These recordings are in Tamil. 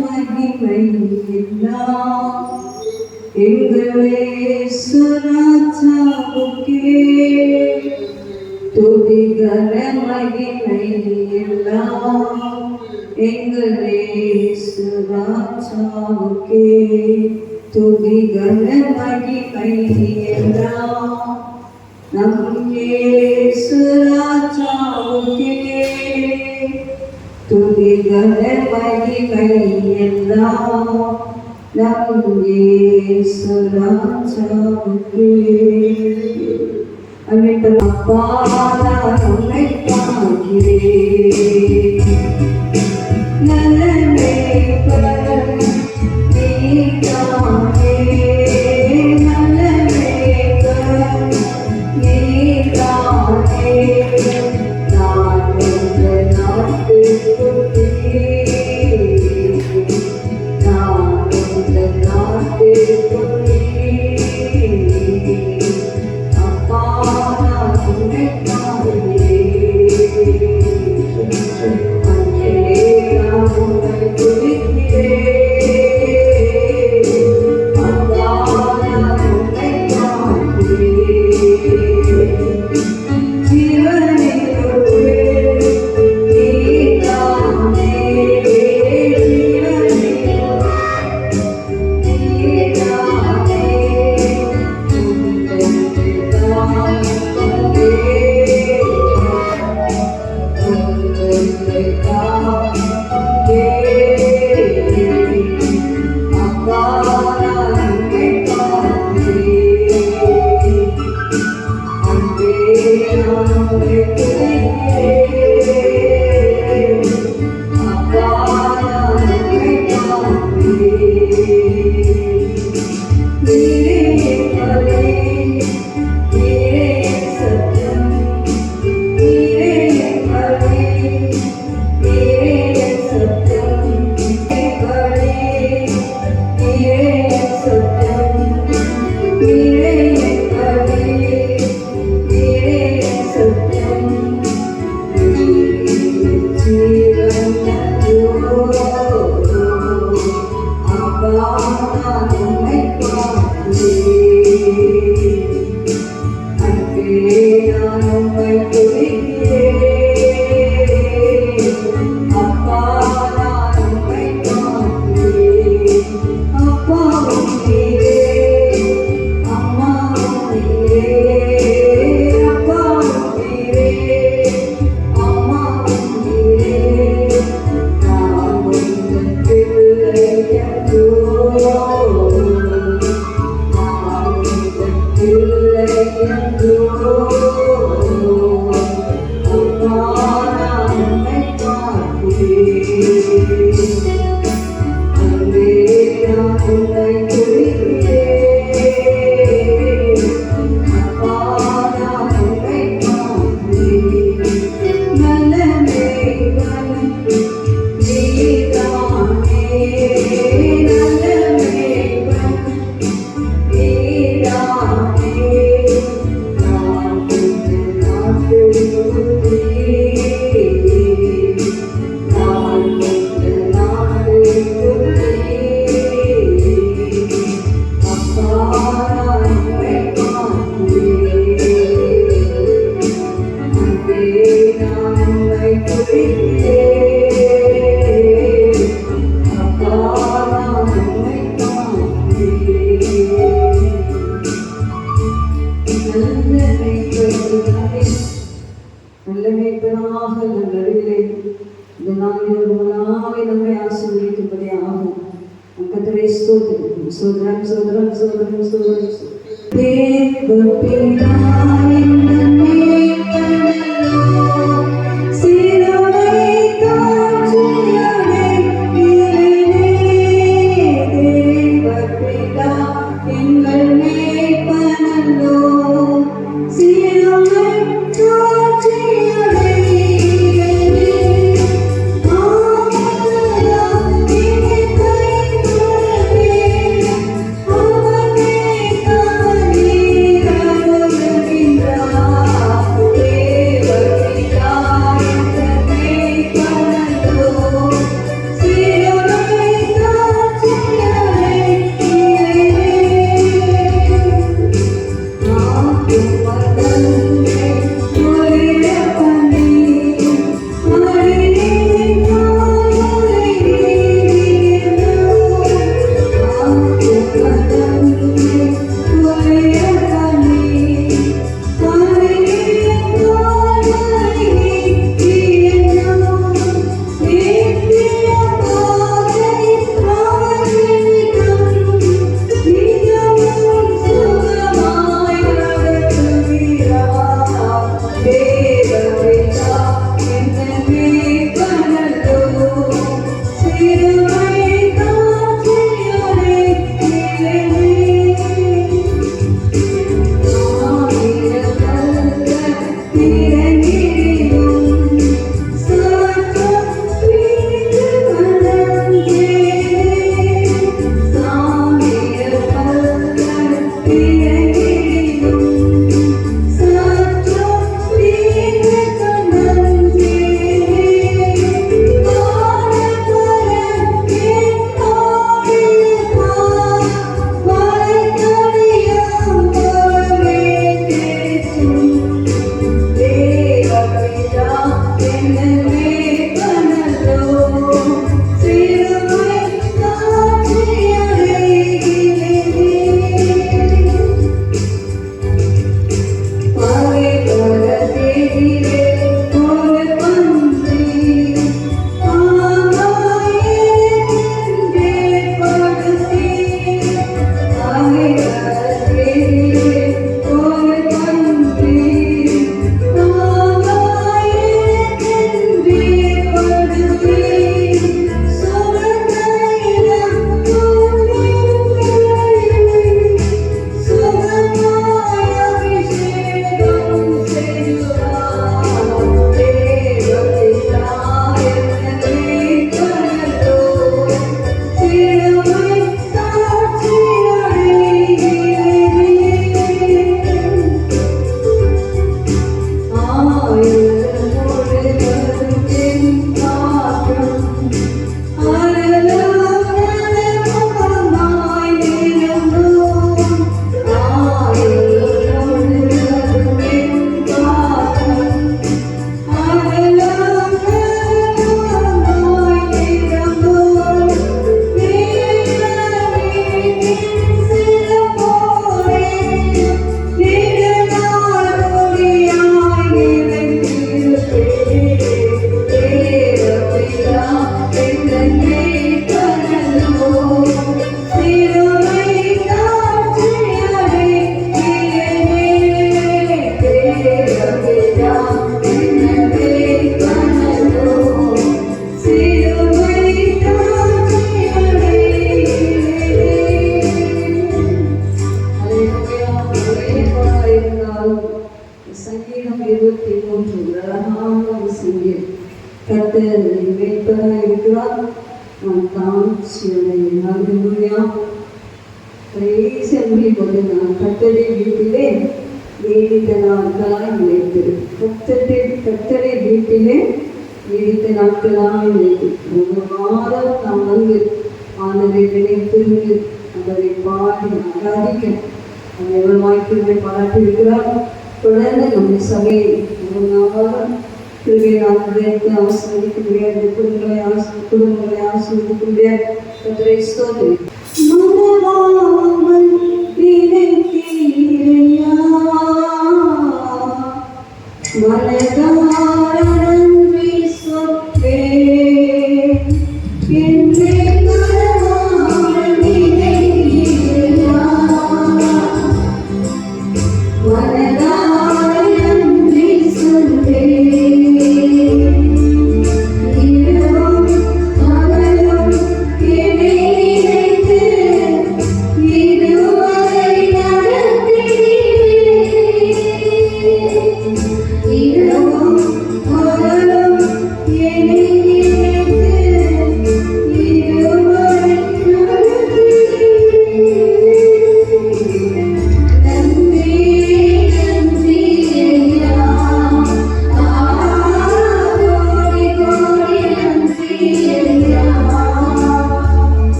மகிமை எல்லாம் எங்களே சுராஜாவுக்கே துதிகர மகிமை எல்லாம் எங்களே சுராஜாவுக்கே துதிகர மகிமை எல்லாம் நம் சுராஜாவுக்கே துதிகர மகிமை எல்லாம் நம் சுராஜாவுக்கே. அப்பா நான் உன்னை பார்க்கிறேன், நல்ல மேய்ப்பர் நீதானே, நல்ல மேய்ப்பர் நீதானே. நான் என்ற நாட்டுக்குள்ளே, நான் என்ற நாட்டுக்குள்ளே அப்பா நான் உன்னை பார்க்கிறேன், அங்கே நான் உன்னை துதிக்கிறேன். அப்பா நான் உன்னை பார்க்கிறேன், ஜீவனிலுள்ளே நீதானே, நல்ல மேய்ப்பனாக நம் நடுவிலே இந்த நாளில் நாமே நம்மை ஆசீர்வதிக்கும்படி ஆகும். கர்த்தரை ஸ்தோத்திரம், சோதரம் சோதரம் சோதரம் சோதரம் Indra நான் தாழ்ச்சியுடையேன். ஹல்லேலூயா. Praise everybody. நான் கர்த்தருடைய வீட்டிலே நீடித்த நாட்களாய் நிலைத்திரு. கர்த்தருடைய வீட்டிலே நீடித்த நாட்களாய் நிலைத்து ஒரு மாதம் நாம் வந்து ஆண்டவரை நினைத்திருந்து அவரை பாடி ஆராதிக்க நம்ம எவ்வளவு வாய்ப்புகளை பாராட்டி இருக்கிறார். தொடர்ந்து நம்முடைய சபையை ஒரு நாளாக கிருபையானதை ஆசீர்வதிக்க முடியாது. குடும்பங்களை ஆசீர்வதிக்க முடியாது. கர்த்தரை ஸ்தோத்திரம். மனவாமல் நினைத்தீரையா மனதார நன்றி சொல்வேன். என்னை மனவாமல் நினைத்தீரையா மனதார நன்றி சொல்வேன். இரவும் பகலும் என்னை நினைத்து இதுவரை நடத்தினீரே. இரவும்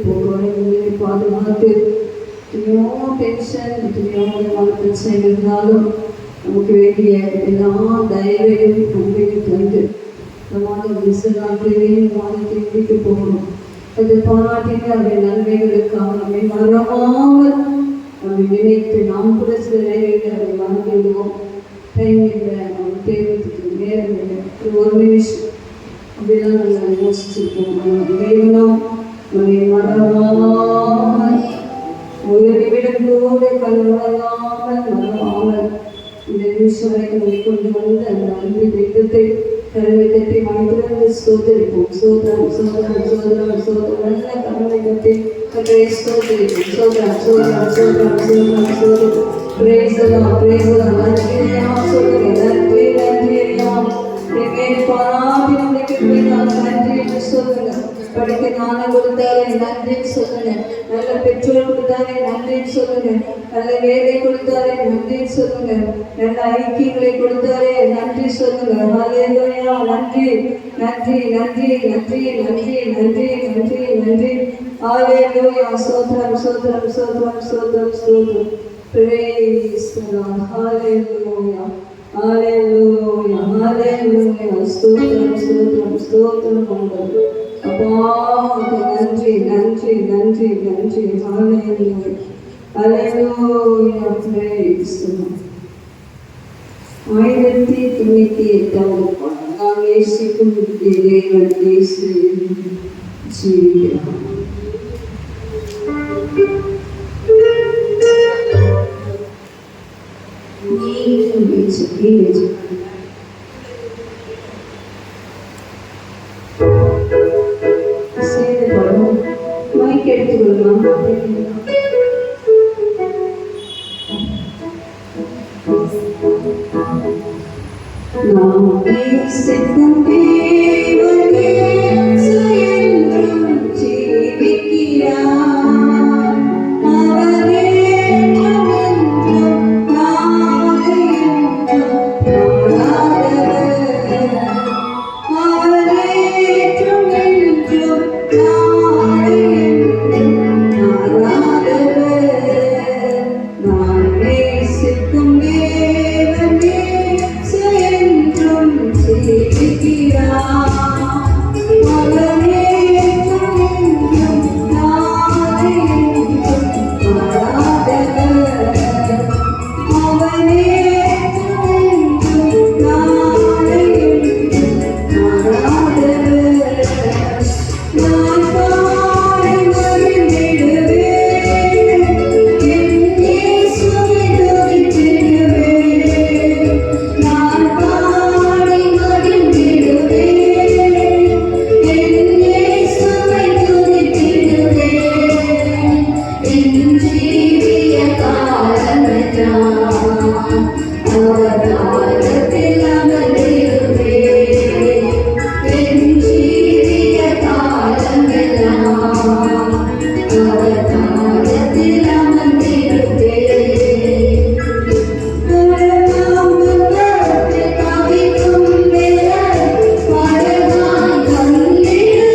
போக்குவரத்து பாதுகாத்து எத்தனையோ டென்ஷன் எத்தனையோ விதமான பிரச்சனை இருந்தாலும் நமக்கு வேண்டிய எல்லா தயவையும் நன்மையும் தந்து இந்த மாதம் நாட்களிலேயும் மாதத்தை முடித்து போகணும். அது பாராட்டிட்டு அவருடைய நன்மைகளுக்காக நம்மை மறவாமல் நம்மை நினைத்து நாம் கூட சில நேரங்களில் அதை மறந்துவிடுவோம். டைம் இல்லை, நம்ம தேவைக்கு நேரம் இல்லை, ஒரு நிமிஷம் அப்படிதான் நம்ம யோசிச்சிருக்கோம். தேவனும் நம்மை மறவாமல் ஒரு நிமிடம் கூட கண்ணுறங்காமல் மறவாமல் இந்த நிமிஷம் வரைக்கும் நம்மை கொண்டு வந்து அந்த அன்பு தெய்வத்தை கருவை கட்டி மனிதர்ந்து சோதரிப்போம். சோதரம் சோதரம் சோதரம் சோதரம் நல்ல கருவை கட்டி கட்டை சோதரிப்போம். சோதரம் சோதரம் சோதரம் சோதரம் சோதரம் பிரேசலாம் பிரேசலாம் நன்றியா சொல்லுங்க. நன்றி நன்றி எல்லாம் என் பாராட்டி நம்மளுக்கு நன்றி என்று சொல்லுங்க. படிக்க ஞானம் கொடுத்தாரே நன்றி சொல்லுங்க. நல்ல பெற்றோர் கொடுத்தாரே நன்றி சொல்லுங்க. நல்ல வேலை கொடுத்தாரே நன்றி சொல்லுங்க. நல்ல ஐக்கியங்களை கொடுத்தாரே நன்றி சொல்லுங்க. ஹல்லேலூயா. நன்றி நன்றி நன்றி நன்றி நன்றி நன்றி நன்றி நன்றி. ஹல்லேலூயா. ஸ்தோத்திரம் ஸ்தோத்திரம் ஸ்தோத்திரம் ஸ்தோத்திரம் ஸ்தோத்திரம். Praise the Lord. Hallelujah. Hallelujah. Hallelujah. ஸ்தோத்திரம் ஸ்தோத்திரம் ஸ்தோத்திரம். அப்பா நன்றி நன்றி நன்றி நன்றி. Hallelujah. Hallelujah. Praise the Lord. 1098வது பாடல். நாம் நேசிக்கும் தேவன் இயேசு ஜீவிக்கிறார். மைக் எடுத்துக்கொள்ளலாம். நாம் நேசிக்கும் தேவன் இயேசு என்றும் ஜீவிக்கிறார். அவரே என்றும் நாளை என்றும் மாறாதவர். அவரே என்றும் நாளை என்றும் மாறாதவர். நான் நேசிக்கும் தேவன் இயேசு என்றும் ஜீவிக்கிறார். அவரே என்றும் நாளை என்றும் மாறாதவர். அவரே என்றும் நாளை என்றும் மாறாதவர். நான் பாடி மகிழ்ந்திடுவேன். என் இயேசுவை துதித்திடுவேன். நான் பாடி மகிழ்ந்திடுவேன். என் இயேசுவை துதித்திடுவேன். என் ஜீவிய காலமெல்லாம் அவர் நாமத்தில் அமர்ந்திடுவேன். என் ஜீவிய காலமெல்லாம் அவர் நாமத்தில் அமர்ந்திடுவேன். கவிக்கும் வேலை பரவாய் வந்திடுவார்.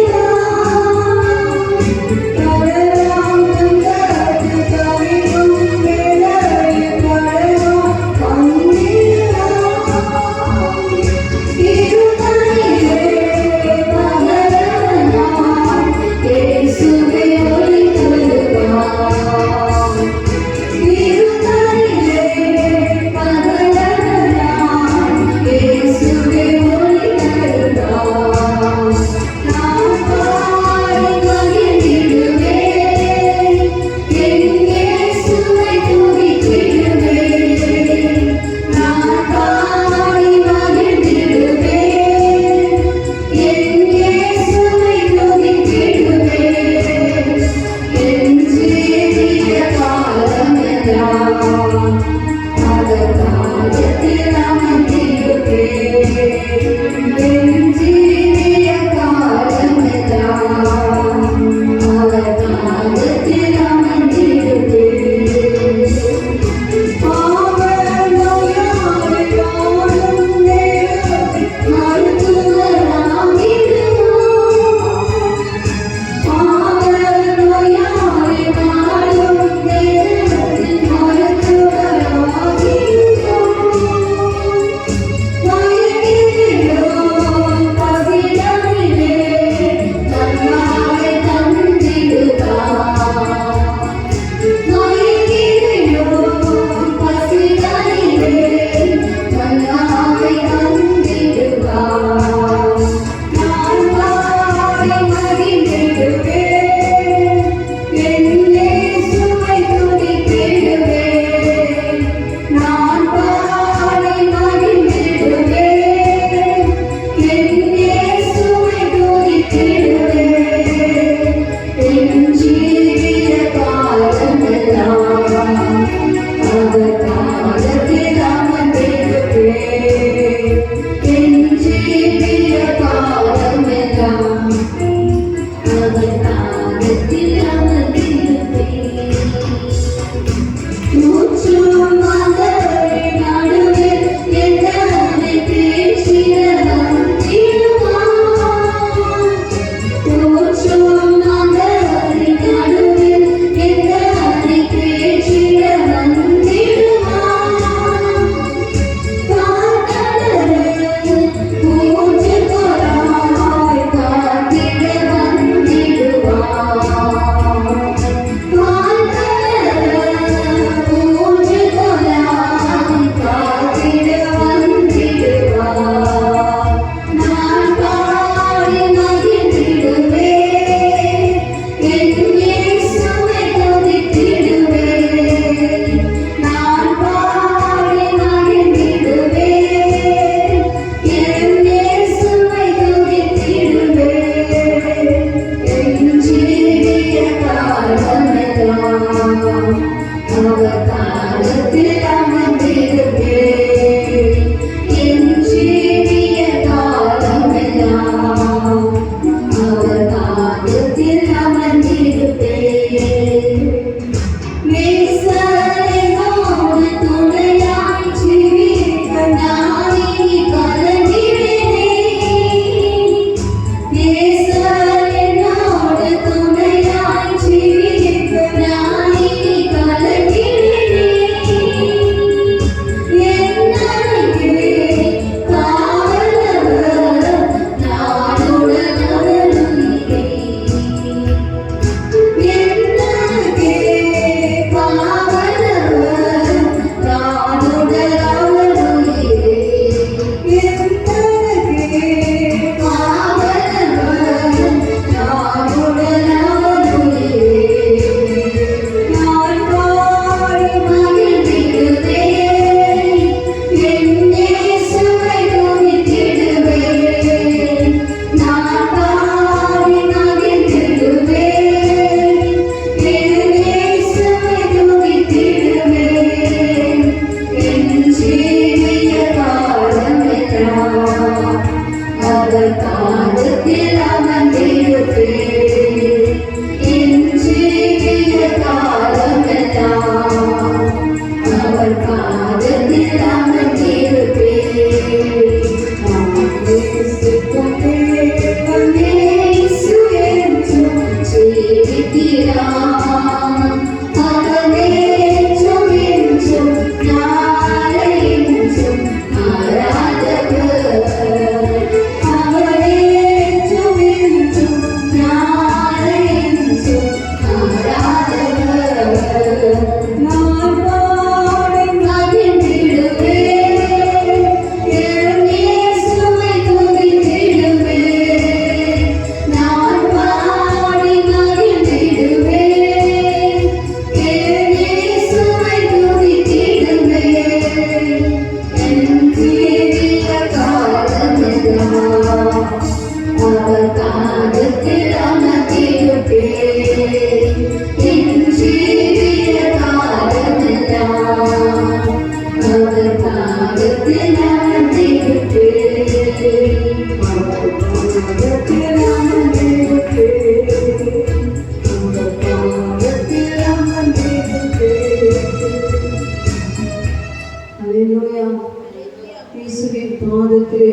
இயேசுவின் பாதத்திலே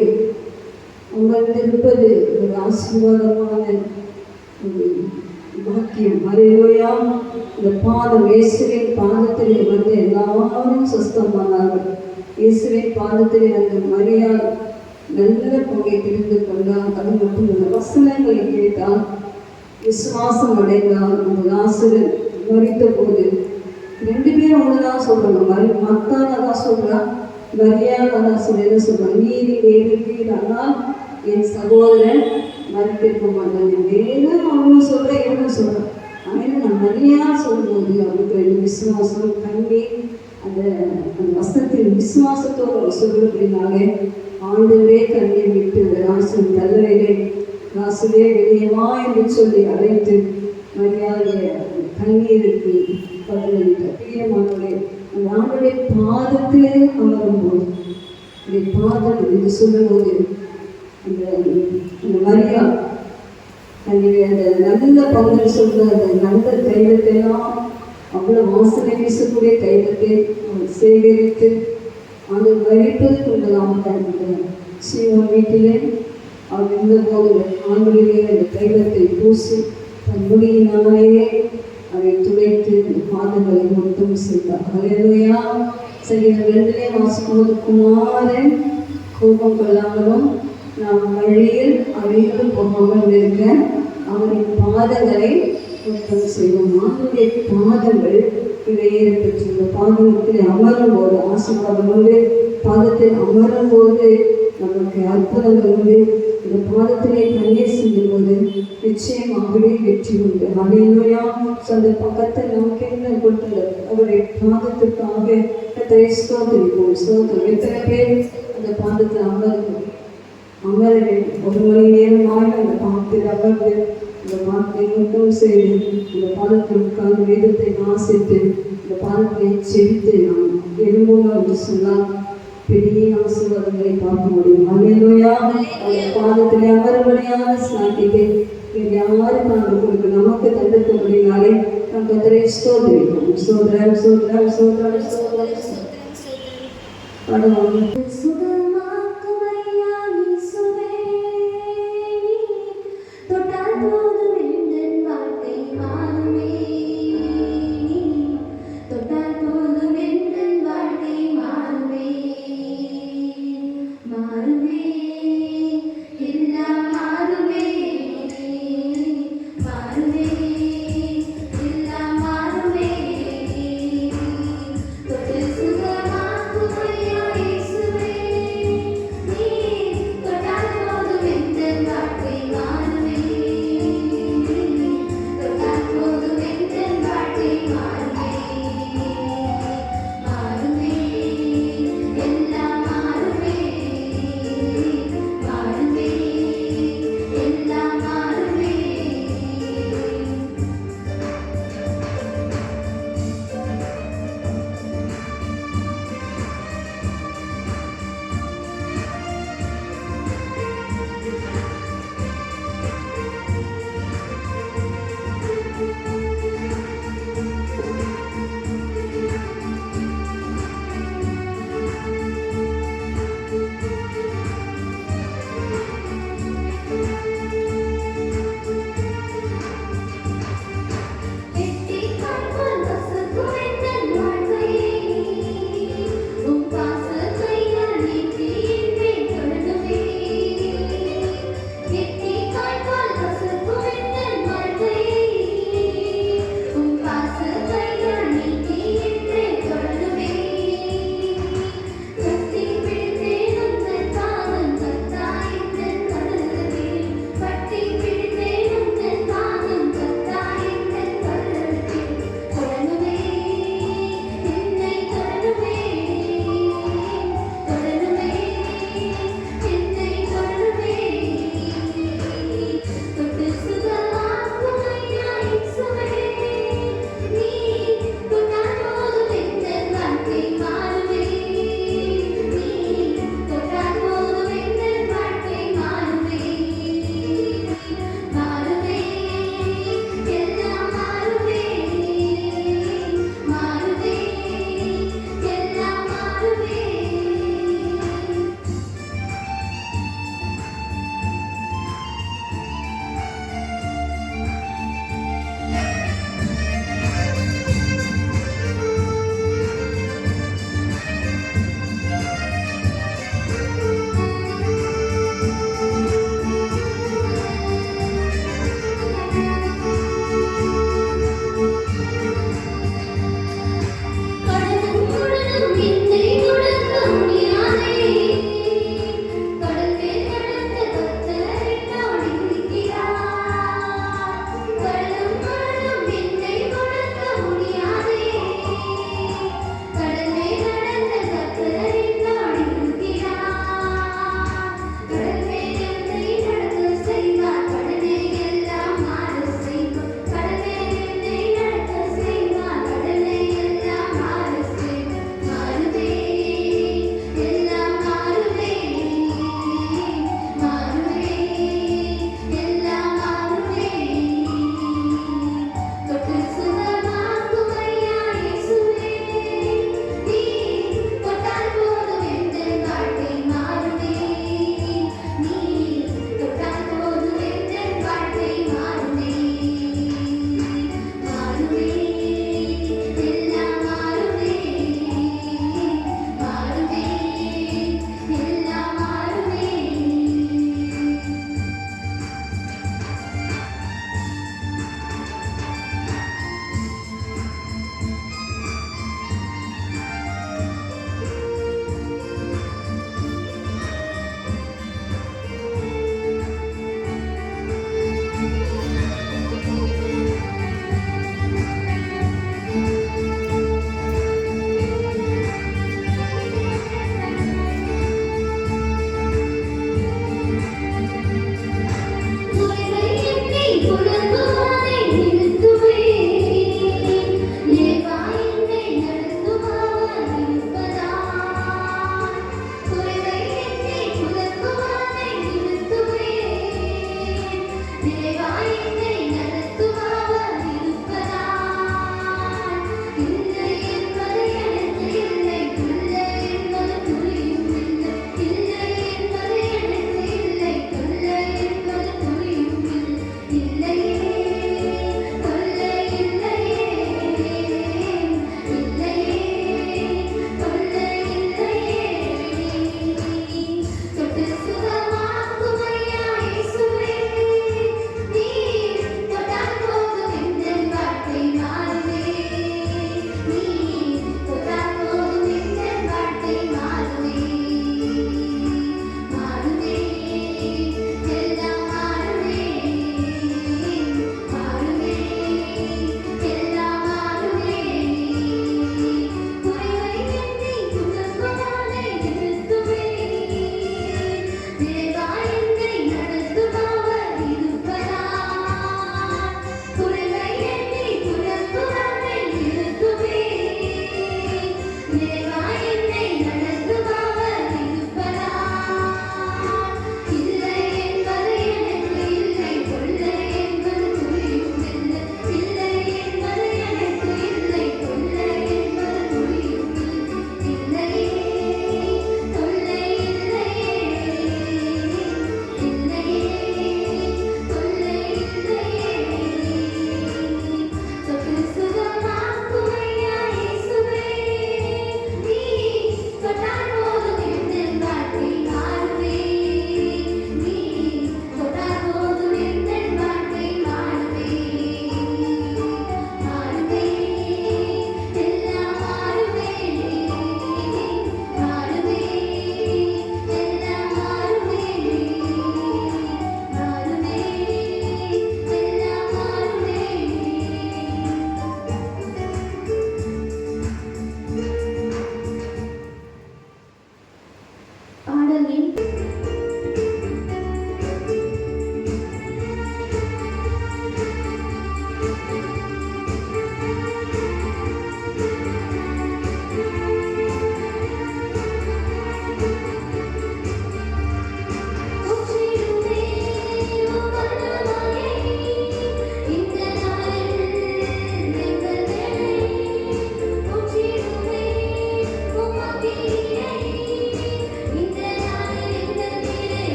அமர்ந்திருப்பது ஒரு ஆசீர்வாதமான ஒரு பாக்கியம். ஹல்லேலூயா. இந்த பாதம் இயேசுவின் பாதத்திலே வந்து எல்லாரும் சுஸ்தமானார்கள். இயேசுவின் பாதத்திலே வந்து மரியாள் நல்ல பங்கை தெரிந்து கொண்டால், அது மட்டும் இந்த வசனங்களை கேட்டால் விசுவாசம் அடைந்தால். அந்த லாசரு மரித்த போது 2 பேரும் ஒன்றுதான் சொல்றாங்க. மத்தான தான் சொல்றா, மரியாதை தான் சொல்லி என்ன சொல்றாங்க, நீதி வேறுகிறானால் என் சகோதரன் மறித்திருக்க மாட்டாங்க. வேணும் அவனும் சொல்றேன், இவனும் சொல்றேன். ஆனால் நான் மரியா சொல்லும்போது அவனுக்கு ரெண்டு விசுவாசம் கண்ணி அந்த வசனத்தின் விசுவாசத்தோடு சொல்றதுனாலே ஆண்டவரே கண்ணை விட்டு அந்த ராசன் நல்லவே ராசுவே வெளியவா என்று சொல்லி அழைத்து மரியாதைய கண்ணீருக்கு பதிலளித்தார். பிரியமானவரே, அந்த ஆண்டுடைய பாதத்திலே அமரும்போது பாதம் என்று சொல்லும்போது அந்த மரியா தன்னுடைய அந்த நல்ல பங்கு சொல்ற அந்த நல்ல தைலத்தையெல்லாம் அவ்வளோ வாசனை வீசக்கூடிய தைலத்தை சேகரித்து அது வரிப்பதற்கு உள்ளதாக சீவன் வீட்டிலே அவர் இருந்தபோது ஆண்களிலே அந்த தைலத்தை பூசி தன் முடியினாலே அதை துளைத்து பாதங்களை மொத்தம் செய்தார். ஹல்லேலூயா. சங்கீதம் 2 வாசிக்கும்போது குமாரன் கோபம் கொள்ளாமலும் நாம் வழியில் அழிந்து போகாமல் இருக்க அவரின் பாதங்களை மொத்தம் செய்வோம். அவருடைய பாதங்கள் இடையே பெற்றுள்ள பாதத்தில் அமரும் போது ஆசீர்வாதம் உண்டு. பாதத்தில் அமரும் போது நமக்கு அற்புதங்கள் உண்டு. இந்த பாதத்திலே கண்ணீர் செய்யும் போது நிச்சயமாகவே வெற்றி உண்டு. ஹல்லேலூயா. அந்த பக்கத்தை நமக்கு என்ன கொடுத்தது அவருடைய பாதத்திற்காக ஸ்தோத்திரிப்போம். ஸ்தோத்திரம். எத்தனை பேர் அந்த பாதத்தில் அமர்ந்து ஒரு மணி நேரமாக அந்த பாதத்தில் அமர்ந்து இந்த பாதத்தை மட்டும் செய்து இந்த பாதத்தில் உட்கார்ந்து வேதத்தை வாசித்து இந்த பாதத்தை செவித்து நாம் எழும்போது என்று சொன்னால் பெரிய ஆசீர்வாதங்களை பார்க்க முடியும். ஹல்லேலூயா. அந்த பாதத்திலே அமர்படியான சாத்தியத்தை யாரும் நாங்கள் கொடுக்க நமக்கு தந்திருக்க முடியினாலே நாம் கர்த்தரை ஸ்தோத்திரிப்போம். ஸ்தோத்திரம் ஸ்தோத்திரம் ஸ்தோத்திரம் ஸ்தோத்திரம் பாடுவோம்.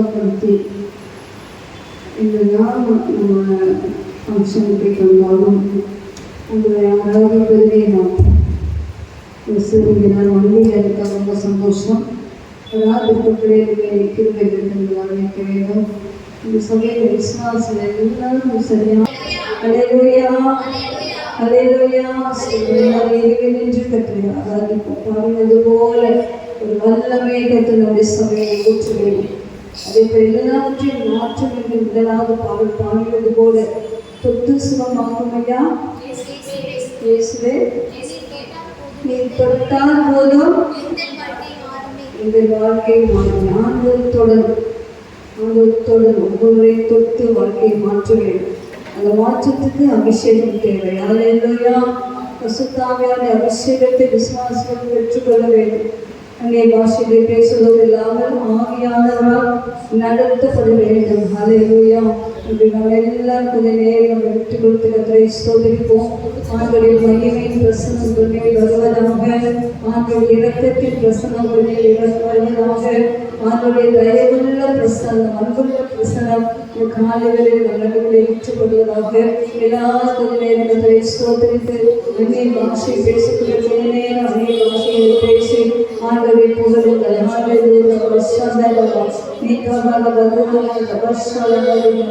உற்சாகப்படுத்தி இந்த நாள் நம்ம ஃபங்க்ஷனுக்கு வந்தாலும் உங்களை ஆராதிப்பதே நான் நான் வண்டியில் இருக்க ரொம்ப சந்தோஷம். ராத்திற்கு பிள்ளைகளை கிருபை வரவேற்க வேண்டும். இந்த சபையில் விசுவாசம் எல்லாரும் சரியா அல்லேலூயா அல்லேலூயா என்று கற்று ஆராதிப்போம். பாடினது போல ஒரு வல்ல மேகத்தில் நம்முடைய சபையை ஊற்ற வேண்டும். அதே போல் எல்லாவற்றையும் மாற்றம் என்று முதலாவது பாடல் பாடினது போல தொட்டு சுகமாகும் ஐயா இயேசுவே நீ தொட்டால் போதும் இந்த வாழ்க்கை மாறும். ஆண்டவத்தோடு ஒவ்வொருவரை தொட்டு வாழ்க்கையை மாற்ற வேண்டும். அந்த மாற்றத்துக்கு அபிஷேகம் தேவை. அல்லேலூயா. பரிசுத்தாவியான அபிஷேகத்தை விசுவாசிகள் பெற்றுக்கொள்ள வேண்டும். அங்கே பாஷையை பேசுவது இல்லாமல் ஆவியானவரால் நடத்தப்பட வேண்டும். அல்லேலூயா. நாம் எல்லாம் கொஞ்ச நேரம் விட்டு கொடுத்து கர்த்தரை ஸ்தோத்திரிப்போம். ஆண்டவருடைய மகிமையின் பிரசன்னம் உங்கள் மேல் வருவதாக. ஆண்டவருடைய இரக்கத்தின் பிரசன்னம் உங்கள் மேல் வருவதாக. ஆண்டவருடைய தயவுள்ள பிரசன்னம், அன்புள்ள பிரசன்னம் உங்கள் காலைகளில் நல்லவர்களை ஏற்றுக்கொள்வதாக. எல்லாரும் கொஞ்ச நேரம் கர்த்தரை ஸ்தோத்திரித்து அந்நிய பாஷை பேசக்கூடிய கொஞ்ச நேரம் அந்நிய பாஷையை பேசி ஆண்டவரை புகழுங்கள். ஹல்லேலூயா. வசந்தலா நீக்கமாக வருவதாக தபஸ்ஸலா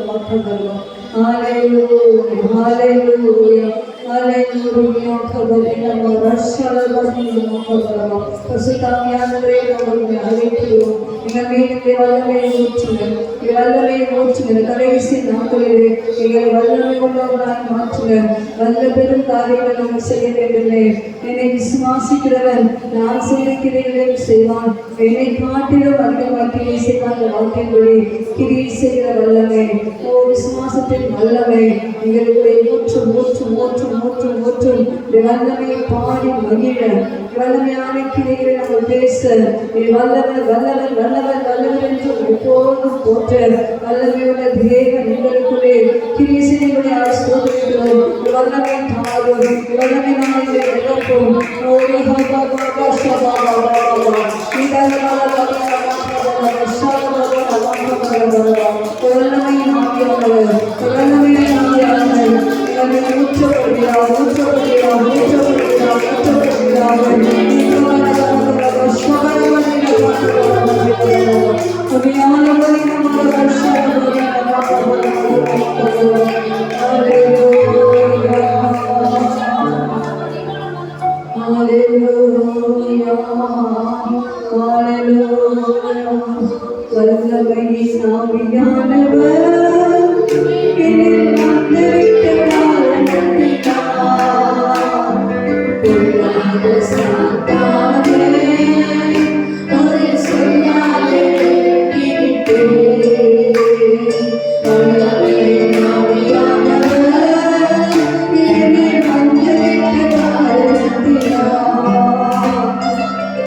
மாற்றங்கள். ஹல்லேலூயா ஹல்லேலூயா ஹல்லேலூயா. கபரினா மரஷலபதி மாற்றங்கள். பரிசுத்தாவியானவரே உம்மை அழைக்கிறோம். எங்கள் மீது வல்லமை ஊற்றுங்கள். வல்லமை ஊற்றுங்கள். கடைசி நாட்களிலே எங்களை வல்லமை உள்ளவர்களாய் மாற்றுங்கள். வல்ல பெரும் காரியங்களை செய்ய வேண்டுமே. என்னை விசுவாசிக்கிறவன் நான் செய்திருக்கிறீர்களையும் செய்வான். என்னை காட்டிலும் அதிகமாக்கியை செய்வான். வாழ்க்கையின்படி கிரியை செய்கிற வல்லமை, ஓ விசுவாசத்தின் வல்லமை எங்களுடைய ஊற்றும் ஊற்றும் ஊற்றும் ஊற்றும் ஊற்றும் வல்லமையை பாடி மகிழ வல்லமையான கிரிகளை நாங்கள் பேச வல்லவர் வல்லவர் வல்லவர் வல்லவர் என்று எப்போதும் போற்ற வல்லமையுள்ள தேவன் எங்களுக்குள்ளே கிரியை செய்யும்படி ஆசீர்வதிக்கிறோம். வல்லமை தாரும் வல்லமை நாங்கள் இழப்போம். ஓடி ஹபா பாபா ஷபா பாபா பாபா வல்லமையின் ஆவியானவர் வல்லமையின் ஆவியானவர் எங்களை ஊற்றப்படுகிறார் ஊற்றப்படுகிறார் ஊற்றப்படுகிறார் ஊற்றப்படுகிறார். வல்லமையின் ஆவியானவர் என்னில் வந்திருக்கிறார். பொல்லாத சாத்தானே ஒரு சொல்லாதே வல்லமையின் ஆவியானவர் என்னில் வந்திருக்கிறார்.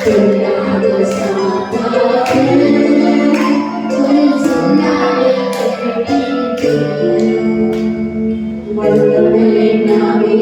பொல்லாத சாத்தானே வல்லமையின் ஆவியானவர்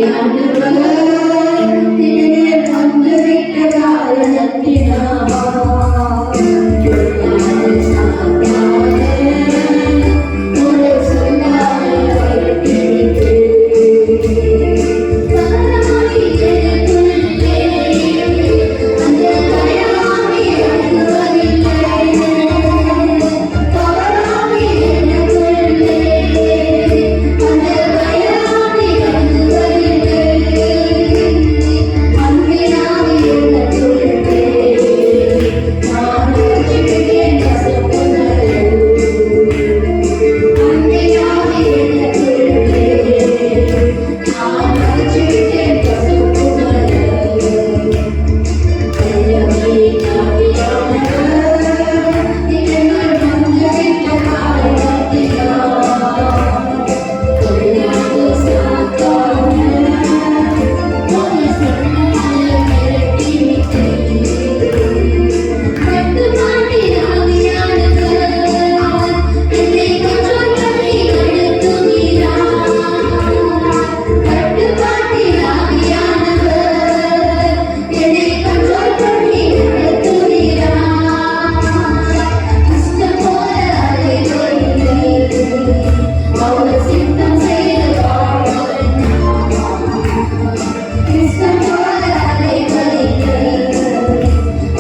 இஷ்டம் போல அலைகளில்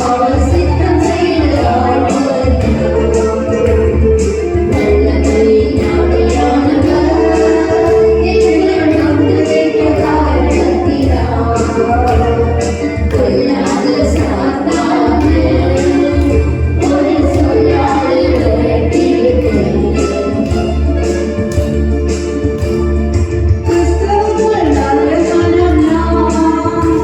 அவர் சித்தம் செய்து ஆழ்வார் வல்லமையின் ஆவியானவர் எங்கள் நம்பிக்கை காரணத்தினால் கொல்லாத சாத்தானே ஒரு சொல்லால் விரட்டிவிட்டேன். கிறிஸ்தவர்கள் நல்ல மனம் நாம்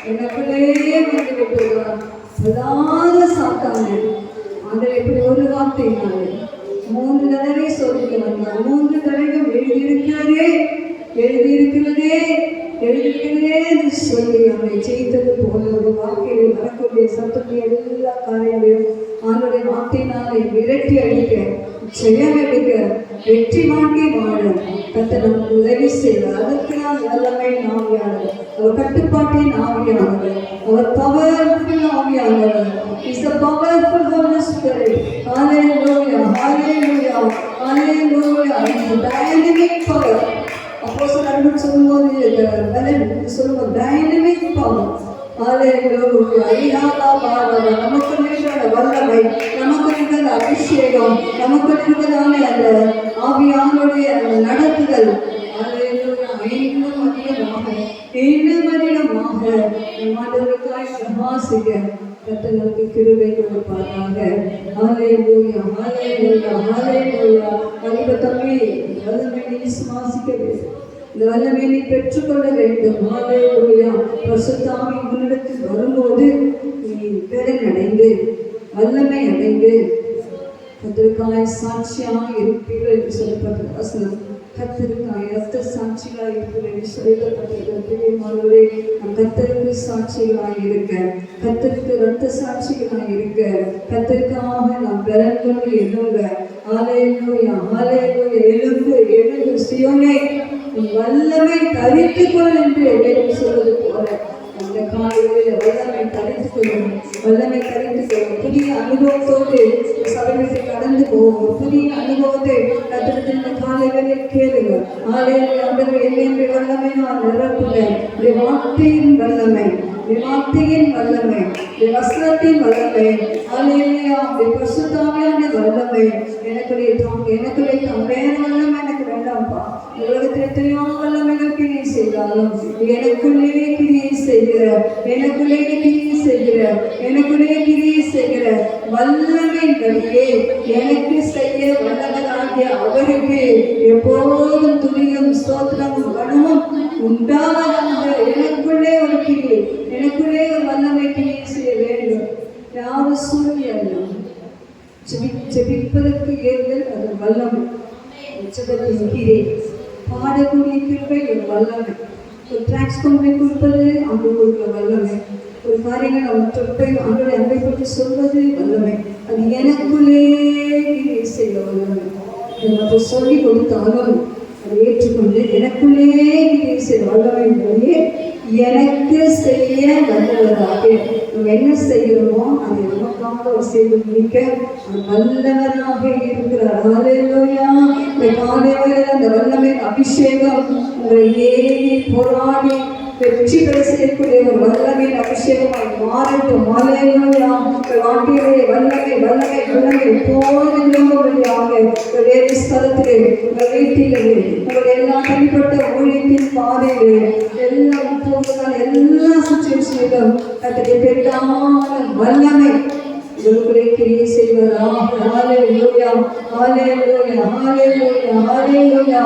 எனக்குள்ளேயே வந்து விட்டுருவார். அல்லாத சாத்தானே ஆண்டவர் இப்படி ஒரு வார்த்தையினாலே 3 தடவை சொல்லிட்டு வந்தார். 3 தடவை எழுதியிருக்கிறதே என்று சொல்லி அவனை ஜெயித்தது போல ஒரு வாழ்க்கையில் வரக்கூடிய சத்துடைய எல்லா காரியங்களையும் ஆண்டவருடைய வார்த்தையினாலே விரட்டி அடிக்க, ஜெயம் எடுக்க, வெற்றி வாங்கி வாழ கர்த்தர் நமக்கு உதவி செய்வார். அதற்கு நான் வல்லமை ஆவியானவர், அவர் கட்டுப்பாட்டின் ஆவியானவர், அவர் பவர்ஃபுல் ஆவியானவர். Is a powerful Holy Spirit. Hallelujah, hallelujah, hallelujah. It's a dynamic power. அப்போஸ்தலர்கள் சொல்லும்போது டைனமிக் பவர். ஹalleluya. நமக்கு இருக்கிற வல்லமை, நமக்கு இருக்கிற அபிஷேகம், நமக்கு இருக்கிறதான அந்த ஆவியானுடைய நடத்துதல் இன்னும் அதிகமாக ஆண்டவருக்காய் பிரகாசிக்க கர்த்தருக்கு கிருபை கொடுப்பாராக. ஹalleluya, ஹalleluya, ஹalleluya. தம்பி வல்லமை விசுவாசிக்கவே, இந்த வல்லமையை பெற்றுக்கொள்ள வேண்டும். ஹalleluya. பரிசுத்த ஆவி உன்னிடத்தில் வரும்போது நீ பெறன் அடைந்து வல்லமை அடைந்து கர்த்தருக்காய் சாட்சியாக இருப்பீர்கள் என்று சொல்லப்பட்ட வசனம். கர்த்தருக்காய் இரத்த சாட்சிகளாய் இருப்பீர்கள் என்று சொல்லப்பட்டிருக்கிறே. கர்த்தருக்கு சாட்சிகளாய் இருக்க, கர்த்தருக்கு இரத்த சாட்சிகளாய் இருக்க, கர்த்தருக்காக நாம் பெறன் கொண்டு எழுங்க. ஹalleluya, ஹalleluya. எழுந்து சீயோனே வல்லமை தரித்துக் கொள் என்று வேதம் சொல்வது போல அந்த காலையில் வல்லமை தரித்துக் கொள்ளும், வல்லமை தரித்துக் கொள்ளும். புதிய அனுபவத்தோடு சபைக்கு கடந்து போவோம். புதிய அனுபவத்தை கர்த்தரிடத்தில் இந்த காலைகளில் கேளுங்க. ஆண்டவரே, என்னை வல்லமை நான் நிரப்புகிறேன். வார்த்தையின் வல்லமை, வார்த்தையின் வல்லமை, வசனத்தின் வல்லமை, ஹalleluya. பரிசுத்த ஆவியான வல்லமை எனக்குள்ளே தாங்க, எனக்குள்ளே தாங்க. வேற வல்லமை எனக்கு வேண்டாம்ப்பா. உலகத்தில் எத்தனையோ வல்லமைகள் கிரியை செய்தாலும் எனக்குள்ளே கிரியை செய்கிற, எனக்குள்ளே கிரியை செய்கிற, எனக்குள்ளே கிரியை செய்கிற வல்லமை வழியே எனக்கு செய்ய வல்லவராகிய அவருக்கு எப்போதும் துதியும் ஸ்தோத்திரமும் கனமும் உண்டாவதாக. எனக்குள்ளே ஒரு கிரியை, எனக்குள்ளே ஒரு வல்லமை கிரியை செய்ய வேண்டும். யாரும் சூழ்நிலை ஜெபிப்பதற்கு ஏறுதல் அது வல்லமை. ஜெபத்தின் கிரியை பாடக்கூடிய கிருபை ஒரு வல்லமை. ஒரு டிராக்ஸ் கொண்டு கொடுப்பது அங்கு கொடுக்கிற வல்லமை. ஒரு காரியங்கள் அவர் தொட்டை அவருடைய அன்பை பற்றி சொல்வது வல்லமை. அது எனக்குள்ளே கிரியை செய்ய வல்லமை. அதை சொல்லி கொடுத்தாலும் அதை ஏற்றுக்கொண்டு எனக்குள்ளே கிரியை செய்ய வல்லமை வழியே எனக்கு செய்ய வல்லவராக. நம்ம என்ன செய்கிறோமோ அதை நமக்காக அவர் செய்து முடிக்க வல்லவராக இருக்கிறார். ஹalleluya. இந்த காலையில் அந்த வல்லமை அபிஷேகம் உங்களை ஏறி போராடி வெற்றி பெற செய்யக்கூடிய ஒரு வல்லமையின் அபிஷேகமாய் மாறட்டும். ஹalleluya. வாழ்க்கையிலே வல்லமை வல்லமை வல்லமை எப்போதும் வேறு ஸ்தலத்திலே, உங்கள் வீட்டிலே, உங்கள் எல்லா தனிப்பட்ட ஊழியத்தின் பாதையிலே, எல்லா எல்லா சுச்சுவேஷனிலும் அதற்கு பெரிதான வல்லமை உங்களுக்குள்ளே கிரியை செய்வதாக. ஹalleluya, ஹalleluya, ஹalleluya, ஹalleluya.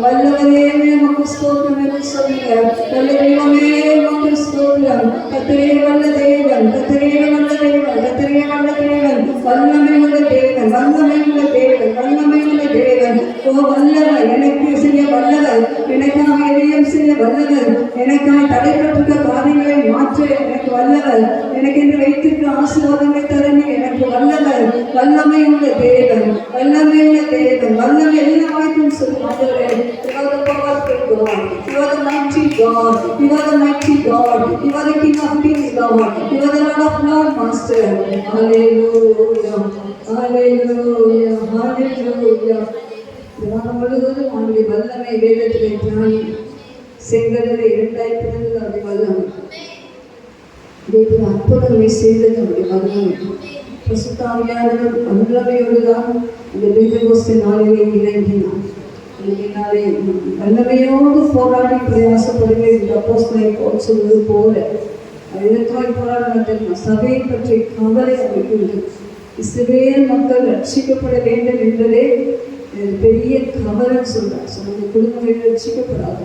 வல்லவரே உமக்கு ஸ்தோத்திரம் என்று சொல்லுங்க. நல்ல தெய்வமே உமக்கு ஸ்தோத்திரம். கர்த்தரே வல்ல தேவன், கர்த்தரே வல்ல தேவன், கர்த்தரே வல்ல தேவன், வல்லமை உள்ள தேவன், வல்லமை உள்ள தேவன், வல்லமை உள்ள தேவன். ஓ வல்லவர், எனக்கு செய்ய வல்லவர், எனக்காக எதையும் செய்ய வல்லவர், எனக்காக தடைப்பட்டிருக்க காரியங்களை மாற்ற எனக்கு வல்லவர், எனக்கு என்று வைத்திருக்கிற ஆசீர்வாதங்களை தர எனக்கு வல்லவர், வல்லமை உள்ள தேவன், வல்லமை உள்ள தேவன், வல்லமை எல்லா வாய்ப்பும் சொல்லுவாங்க. You are the powerful God, you are the mighty God, you are the mighty God, you are the King of Kings, Lord, you are the Lord of Lords, Master. Hallelujah, hallelujah, hallelujah. தியானம் முழுவதும் அவனுடைய வல்லமை வேதத்திலே தியானி. செங்கடலை இரண்டாய் பிறந்தது அவருடைய வல்லமை. அற்புதங்களை செய்தது அவருடைய வல்லமை. பரிசுத்த ஆவியானவர் வல்லமையோடுதான் இந்த பெந்தெகோஸ்தே நாளிலே இறங்கினார். வல்லமையோடு போராடி பிரயாசப்படுகிற இந்த அப்போஸ்தலரை போல் சொல்வது போல எதற்காய் போராடின சபையை பற்றி கவலை அமைக்கிறது. இஸ்ரவேல் மக்கள் ரட்சிக்கப்பட வேண்டும் என்பதே பெரிய கவலை சொல்றார். சொல்லுங்க, குடும்பங்கள் ரட்சிக்கப்படாது,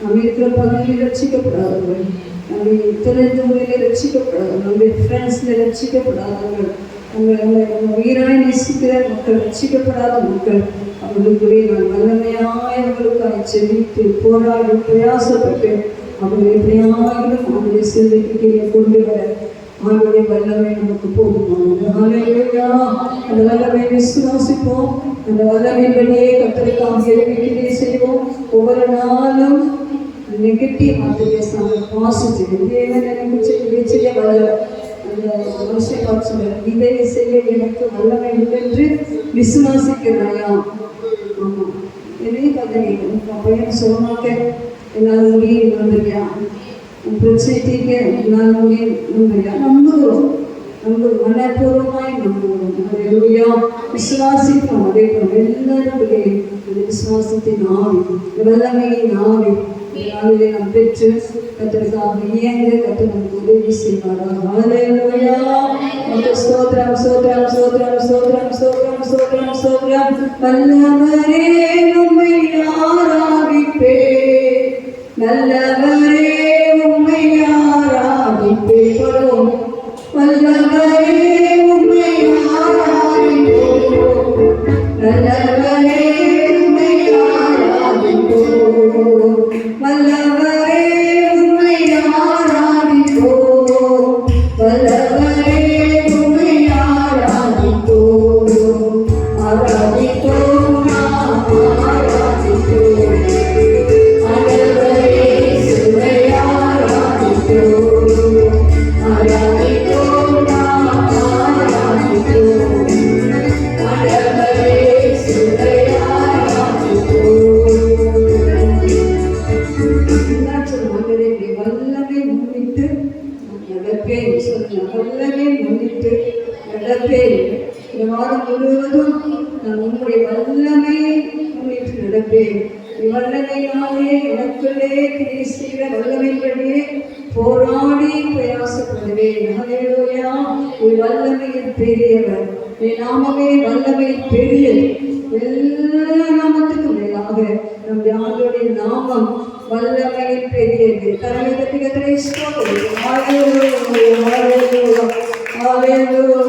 நம்ம இருக்கிற பகுதியில் ரட்சிக்கப்படாதவர்கள், நம்ம தெரிந்த முறையில் ரட்சிக்கப்படாதவர்கள், நம்முடைய ஃப்ரெண்ட்ஸில் ரட்சிக்கப்படாதவர்கள், நம்ம உயிராய் நேசிக்கிற மக்கள், ரட்சிக்கப்படாத மக்கள், அவர்களுக்குடைய நான் வல்லமையாய் அவர்களுக்காய் செவித்து போராடி பிரயாசப்பட்டு அவர்கள் எப்படியாயிலும் அவருடைய சிந்தைக்கு கீழே கொண்டு வர அவருடைய வல்லமை நமக்கு போதுமானது. ஹல்லேலூயா. அந்த வல்லமை விசுவாசிப்போம். அந்த வல்லமையின்படியே கர்த்தருக்காக எழுப்பிக்கிட்டே செய்வோம். ஒவ்வொரு நாளும் நெகட்டிவ் மாற்ற பேசாமல் பாசிட்டிவ் தேவன் எனக்கு செய்ய வல்ல அந்த மனுஷன் பார்த்து சொல்ல இதை செய்ய எனக்கு வல்லமை உண்டென்று விசுவாசிக்கிறாயா? ஆமாம், என்னையே பார்த்தீங்க உன் பையன் சொன்னாக்க என்னால் முடியும் நம்புறியா? உன் பிரச்சனை தீர்க்க என்னால் முடியும் நம்புறியா? நம்புகிறோம், மனப்பூர்வமாய் நம்புகிறோம். ஹல்லேலூயா. விசுவாசிப்போம். அதே போல எல்லாருடைய விசுவாசத்தின் ஆவி, வல்லமையின் ஆவி நாளிலே நாம் பெற்று கர்த்தருக்காக இயங்க கர்த்தர் நமக்கு உதவி செய்வாராக. ஹல்லேலூயா. ஸ்தோத்திரம் ஸ்தோத்திரம் ஸ்தோத்திரம் ஸ்தோத்திரம் ஸ்தோத்திரம் ஸ்தோத்திரம் ஸ்தோத்திரம். வல்லவரே உம்மை ஆராதிப்பேன், நல்லவரே உம்மை ஆராதிப்பேன். வல்லவரே உம்மை ஆராதிப்பேன், நல்லவரே உம்மை ஆராதிப்பேன். வல்லவரே உம்மை ஆராதிப்போம், வல்லவரே உம்மை ஆராதிப்போம். ஆராதிப்போம், ஆராதிப்போம். ஆண்டவரே சுவை ஆராதிப்போம், ஆராதிப்போம், ஆராதிப்போம். ஆண்டவரே சுவை வல்லமை முன்னிட்டு நடப்பேன் சொன்ன வல்லமை முன்னிட்டு நடப்பேன். இந்த வாரம் முழுவதும் நான் உங்களுடைய வல்லமை முன்னிட்டு நடப்பேன். வல்லமையாலே எனக்குள்ளே கிறிஸ்துவ வல்லமைகளிலே போராடி பிரயாசப்படுவேன். ஹல்லேலூயா. ஒரு வல்லமையில் பெரியவர், என் நாமமே வல்லமையில் பெரியது. எல்லா நாமத்துக்கும் மேலாக நம்முடைய ஆண்டவருடைய நாமம் வல்லமையில் பெரியது. கரங்களை கர்த்தரை ஸ்தோத்திரிக்கிறோம். ஹல்லேலூயா, ஹல்லேலூயா, ஹல்லேலூயா,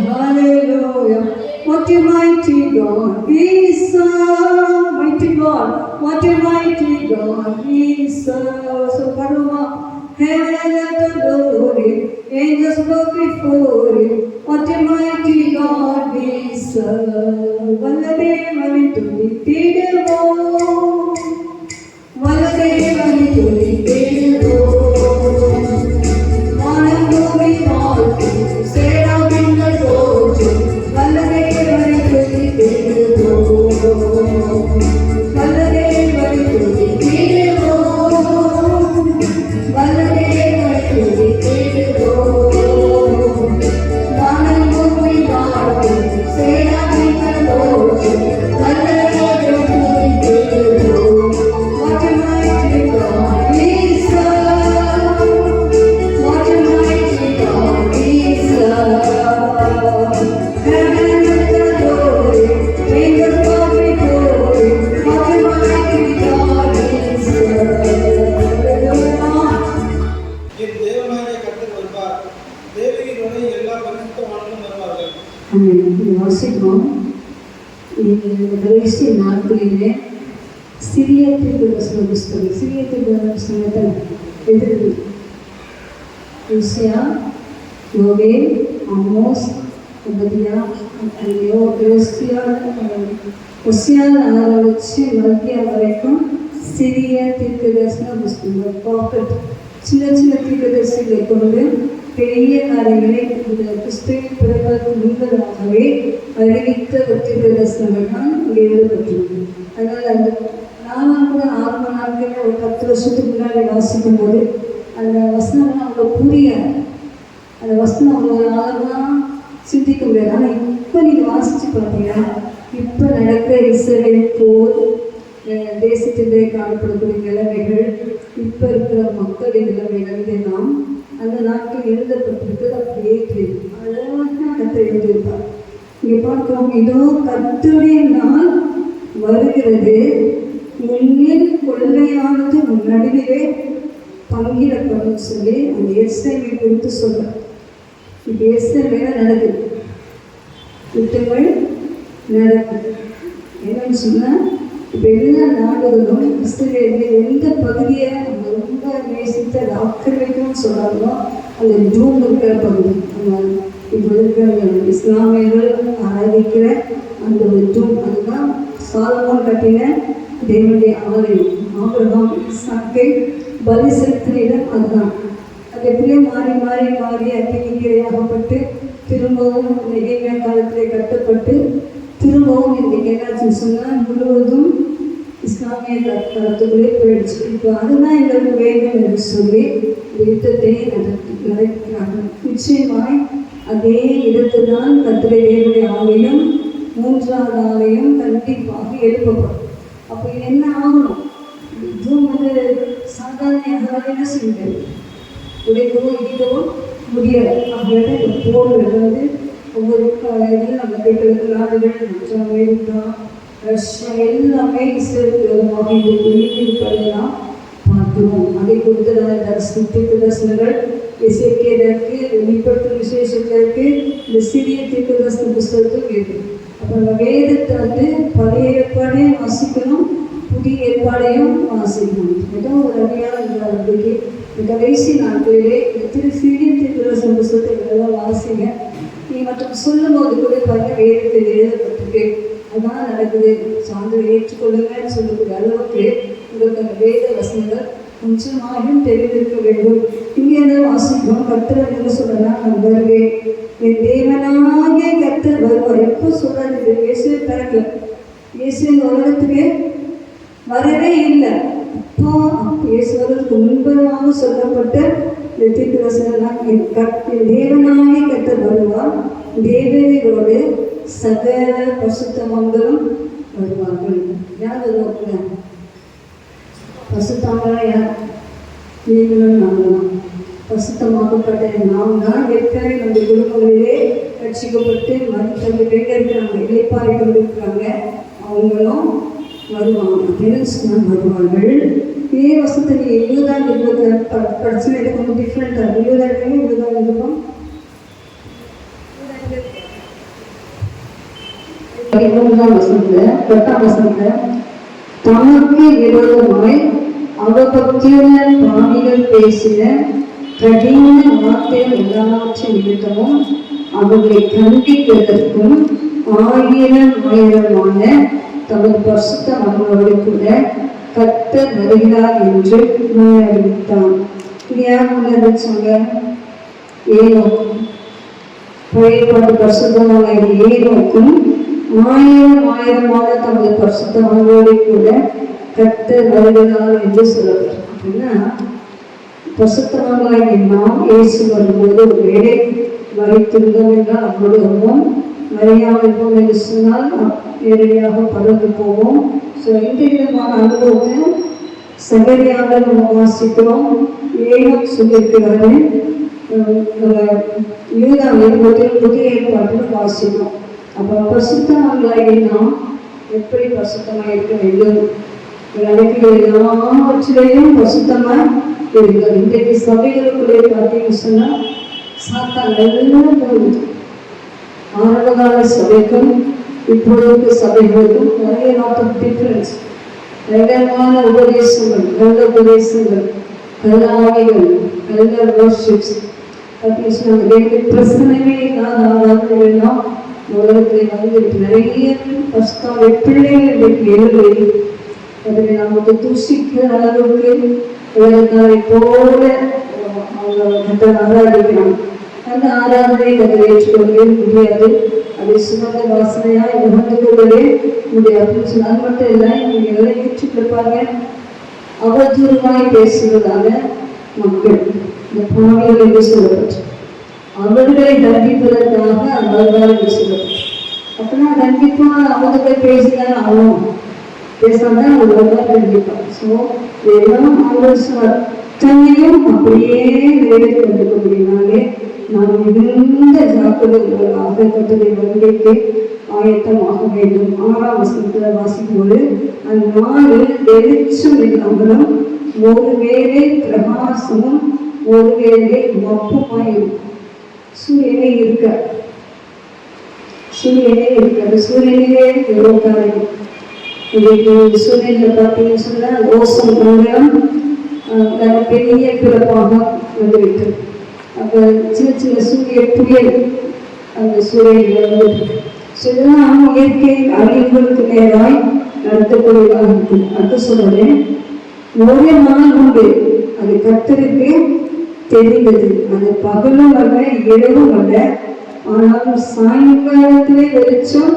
ஹல்லேலூயா. What a mighty God we serve, mighty God, what a mighty God we serve. So Parama, heaven and the glory, angels bow before Him. What a mighty God we serve. Valladevani துதித்திடுவோம், வல்லதேவனை துதித்திடுவோம். வானபூமி வாழ்த்தும் சேராபீன்கள் போற்றும் வல்லதேவனை துதித்திடுவோம், வல்லதேவனை துதித்திடுவோம், வல்லதேவனை துதித்திடுவோம். வானபூமி வாழ்த்தும் சேராபீன்கள் போற்றும் வல்லதேவனை துதித்திடுவோம். What a mighty God we serve, what a mighty God we serve. Heaven and the glory, angels bow before Him. What a mighty God we serve. என் தேவனாகிய கர்த்தர் வருவார், தேவகியோடு எல்லா பரிசுத்தவான்களும் வருவார்கள். வாசிப்போம். இந்த கடைசி நாட்களிலே சிறிய தீர்க்கதரிசன புஸ்தகம், சிறிய தீர்க்கதரிசனத்தை எழுது ஓசியா, யோவேல், ஆமோஸ், ஒபதியா, ஒசியால் ஆரம்பிச்சு மல்கியா வரைக்கும் சிறிய தீர்க்கதரிசன புஸ்தகம். ப்ராஃபட் சின்ன சின்ன தீர்க்கதரிசிகளை கொண்டு பெரிய காரியங்களை இந்த கிறிஸ்துவின் பிறப்பதற்கு முன்பதாகவே அறிவித்த தீர்க்கதரிசனங்கள் தான் இங்கே எழுதப்பட்டிருக்கு. அதனால் அந்த நானும் கூட ஆரம்ப நாட்களில் ஒரு 10 வருஷத்துக்கு முன்னாடி வாசிக்கும் போது அந்த வசனம்லாம் அவ்வளோ புரியாது, அந்த வசனம் அவ்வளோ ஆழமாக சிந்திக்க முடியாது. ஆனால் இப்போ நீங்கள் வாசித்து பார்த்தீங்கன்னா இப்போ நடக்கிற இஸ்ரவேல் போர், தேசத்திலே காணப்படக்கூடிய நிலைமைகள், இப்போ இருக்கிற மக்களின் நிலைமைகள், இதெல்லாம் அந்த நாட்கள் எழுதப்பட்டிருக்கிறது. அப்படியே தெரியும், அழகாக கர்த்தர் எழுதியிருப்பார். இங்கே பார்க்கிறோம், இதோ கர்த்தருடைய நாள் வருகிறது, முன்னில் கொள்ளையானது நடுவிலே பங்கிடப்படும் சொல்லி அந்த எஸ்ஐமை குறித்து சொல்கிறார். இப்போ எஸ்ஐமையில நடக்குது, யுத்தங்கள் நடக்குது. என்னன்னு சொன்னால் இப்போ எல்லா நாடுகளும் இஸ்ரேலில் எந்த பகுதியை அவங்க ரொம்ப நேசித்து அதை ஆக்கிரமிக்கணும்னு சொல்கிறாங்களோ அந்த ஜூம் இருக்கிற பகுதி, அந்த இப்போ இருக்கிற இஸ்லாமியர்கள் ஆராதிக்கிற அந்த ஒரு ஜூம், அதுதான் சாலமோன் கட்டின தேவனுடைய ஆலயம். ஆபிரகாம் ஈசாக்கை பலி செலுத்தின இடம் அதுதான். அது எப்படியோ மாறி மாறி மாறி அக்கினிக்கிரையாகப்பட்டு திரும்பவும் நெகேமியா காலத்திலே கட்டப்பட்டு திரும்பவும் இன்றைக்கு என்னாச்சுன்னு சொன்னால் முழுவதும் இஸ்லாமிய தளத்துக்குள்ளே போயிடுச்சு. இப்போ அதுதான் எங்களுக்கு வேண்டும் என்று சொல்லி யுத்தத்தை நடக்கிறார்கள். நிச்சயமாய் அதே இடத்துல தான் கர்த்தருடைய தேவனுடைய ஆலயம், மூன்றாவது ஆலயம் கண்டிப்பாக எழுப்பப்படும். அப்போ என்ன ஆகணும்? இதுவும் சாதாரண என்ன செய்யுது, உடைக்கவும் இடிக்கவும் முடியாது. அப்படின்னா இந்த போர்கள் ஒவ்வொரு இதில் நம்ம கேட்கறது நாடுகள் மற்ற அமெரிக்கா ரஷ்யா எல்லாமே இஸ்ரேலுமாக இருப்பதெல்லாம் பார்க்கிறோம். அதை குறித்து தரிசனங்கள் இசைக்கிறதுக்கு வெளிப்படுத்தும் விசேஷத்திற்கு இந்த சிறிய தீர்க்கதரிசன புஸ்தகத்தும் இருக்குது. அப்போ நம்ம வேதத்தை பழைய ஏற்பாடையும் வாசிக்கணும், புதிய ஏற்பாடையும் வாசிக்கணும். ஏதோ ஒரு அடியாள இந்த கடைசி நாட்களிலே சிறிய தீர்க்கதரிசன புஸ்தகத்தை எல்லாம் வாசிங்க. நீ மற்றும் சொல்லும் போது கூட பாருங்க வேதத்தில் எழுதப்பட்டிருக்கு, அதான் நடக்குது, சான்று ஏற்றுக்கொள்ளுங்கன்னு சொல்லக்கூடிய அளவுக்கு உங்களுக்கு அந்த வேத வசனங்கள் கொஞ்சமாகவும் தெரிந்திருக்க வேண்டும். இங்கே என்ன வாசிக்கிறோம், கர்த்தர் என்ன சொல்லலாம், நான் வருவேன், என் தேவனாகிய கர்த்தர் வருவார். எப்போ சொல்றாரு? இது இயேசுவே பிறக்கல, இயேசு இந்த உலகத்துக்கு வரவே இல்லை. அப்போ இயேசு வருவதற்கு முன்பதாக சொல்லப்பட்ட இந்த தீர்க்கதரிசனம் என் தேவனாகிய கர்த்தர் வருவார், தேவர்களோடு சகல பரிசுத்தவான்களும் வருவார்கள். யார் வருவாங்க? பரிசுத்தவான்கள் யார்? நீங்களும் நாங்களும். பரிசுத்தமாக்கப்பட்ட நாம் தான் ஏற்கனவே நம்முடைய குடும்பங்களிலே ரட்சிக்கப்பட்டு மருத்துவ பேங்க இருக்கிறாங்க, இலைப்பாறை கொண்டிருக்கிறாங்க, அவங்களும் வருவாங்க. அப்படின்னு வருவார்கள். இதே வசத்தை நீ இவ்வளோதான் பிரச்சனை கொஞ்சம் டிஃப்ரெண்ட்டாக இவ்வளோதான் இருக்கும். தமக்கு விரோதமாய் அவபக்தியுள்ள பாவிகள் பேசின கடின வார்த்தைகள் எல்லாவற்றின் நிமித்தமும் அவர்களை கண்டிப்பதற்கும் ஆயிரமான தமது பரிசுத்த மகனோடு கூட கர்த்தர் வருகிறார் என்று அறிவித்தான். இது யார் முன்னது சொல்ல? ஏனோக்கும், பழைய பாட்டு பரிசுத்தமான ஏனோக்கும் ஆயிரமான தமது பரிசுத்தவான்களோடு கூட கர்த்தர் வருகிறார் என்று சொல்லப்படும். அப்படின்னா பரிசுத்தவான்களாகிய நாம் இயேசு வரும்போது ஒரு வேலை வரைத்திருந்தோம் என்றால் அவ்வளவும் வரையாமல் இருப்போம் என்று சொன்னால் நேரடியாக பறந்து போவோம். ஸோ இந்த விதமான அனுபவத்தை சகரியாக நம்ம வாசிக்கிறோம். ஏனோ சொல்லியிருக்கிறாரு, யூதாவின் புதிய ஏற்பாட்டில் வாசிக்கிறோம். அப்போ பரிசுத்தவான்களாகிய நாம் எப்படி பரிசுத்தமாக இருக்க வேண்டும்? எல்லாவற்றிலையும் பரிசுத்தமாக இருக்கிறது. இன்றைக்கு சபைகளுக்குள்ளே பார்த்தீங்கன்னு சொன்னால் சாத்தான் எல்லாம் போகுது. ஆரம்பகால சபைக்கும் இப்பொழுது சபைகளுக்கும் நிறைய லாட் ஆஃப் டிஃபரன்ஸ். பயங்கரமான உபதேசங்கள், கள்ள உபதேசங்கள், கல்லாவிகள், கள்ள வர்ஷிப்ஸ் பிரச்சனையே இல்லாத ஆராதனைகள்லாம் உலகத்தில் வந்து நிறைய கஷ்டம் பிள்ளைகள் எழுதி அதில் நமக்கு தூசிக்கிற அளவுக்கு உலகத்தாரை போல அவங்க ஆராதிக்கிறாங்க. அந்த ஆராதனை அதை ஏற்றுக்கொள்ளவே முடியாது. அதை சுமந்த வாசனையாக உணர்ந்துகொள்ளவே முடியாது அப்படின்னு சொன்னால் அது மட்டும் இல்லை, இவங்க எல்லாம் ஏற்றுக்கொடுப்பாங்க. அவதூறுமாய் பேசுவதான மக்கள் இந்த பாவிகள் என்று சொல்லப்பட்டு அவர்களை தண்டிப்பதற்காக அவர்கள் என்று சொல்லப்பட்டு அப்படின்னா கண்டிப்பாக அவர்களை பேசிதான் ஆகணும், பேசாதான் அவர்கள் கண்டிப்பாங்க. ஸோ இதெல்லாம் அவங்க தன்னையும் அப்படியே நிறைவேற்றி கொண்டிருக்க முடியினாலே நாம் மிகுந்த ஜாக்கிரதைகளாக கட்டளை வந்திக்கு ஆயத்தமாக வேண்டும். 6ஆம் வசனத்தில் வாசிக்கும்போது அந்நாளில் வெளிச்சம் இல்லாமலும் ஒருவேளை பிரகாசமும் ஒருவேளை மப்புமாயிருக்கும். சூரியனே இருக்காது. சூரியனிலே உட்காரும். இன்னைக்கு சூரியனில் பார்த்தீங்கன்னு சொன்னால் ஓசோன் மண்டலம் பெரிய பிறப்பாக வந்துவிட்டது. அப்போ சின்ன சின்ன சூரிய புயல் அந்த சூரியனில் வந்துட்டு இதெல்லாம் இயற்கை அறிவுகளுக்கு நேராய் நடத்தக்கூடியதாக இருக்கும். அடுத்து சொல்றேன், ஒரு நாள் உண்டு அது கர்த்தருக்கு தெரிந்தது. அது பகலும் அல்ல இரவும் அல்ல, ஆனாலும் சாயங்காலத்திலே வெளிச்சம்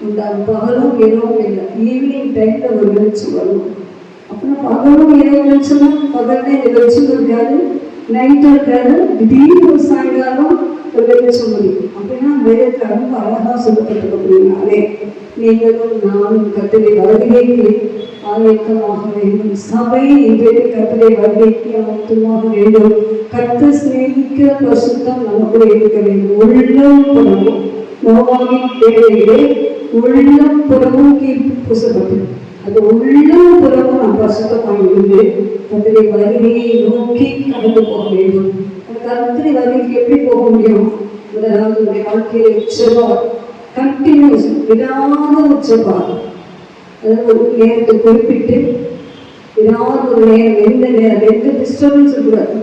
உண்டாகும். பகலும் இரவும் இல்லை, ஈவினிங் டைம்ல ஒரு வெளிச்சம் வரும். அப்புறம் பகலும் இரவு வெளிச்சம், பகல்ல வெளிச்சம் இருக்காது, நைட்டு இருக்காது, திடீர்னு ஒரு சாயங்காலம் ஒரு வெளிச்சம் முடியும். அப்படின்னா வேதத்தில் ரொம்ப அழகா சொல்லப்பட்டிருக்கிறதுனாலே நீங்களும் நானும் கர்த்தருடைய வருகைக்கு ஆயத்தமாக வேண்டும். சபை இன்றைக்கு கர்த்தருடைய வருகைக்கு ஆயத்தமாக வேண்டும். கர்த்தர் சிநேகிக்கிற பரிசுத்தம் நமக்குள்ளே இருக்க வேண்டும். உள்ளம் புறமும் நோவாவின் வேலையிலே உள்ளம் புறமும் கீழ்ப்பு பூசப்பட்டது. அது உள்ளம் புறமும் நாம் பரிசுத்தமாக இருந்து கர்த்தருடைய வருகையை நோக்கி கடந்து போக வேண்டும். கர்த்தருடைய வருகைக்கு எப்படி போக முடியும்? முதலாவது வாழ்க்கையில் உச்சபார், கண்டினியூஸ், விடாத உச்சபார். அதாவது ஒரு நேரத்தை குறிப்பிட்டு ஏதாவது ஒரு நேரம், எந்த நேரம், எந்த டிஸ்டர்பன்ஸ் கூடாது.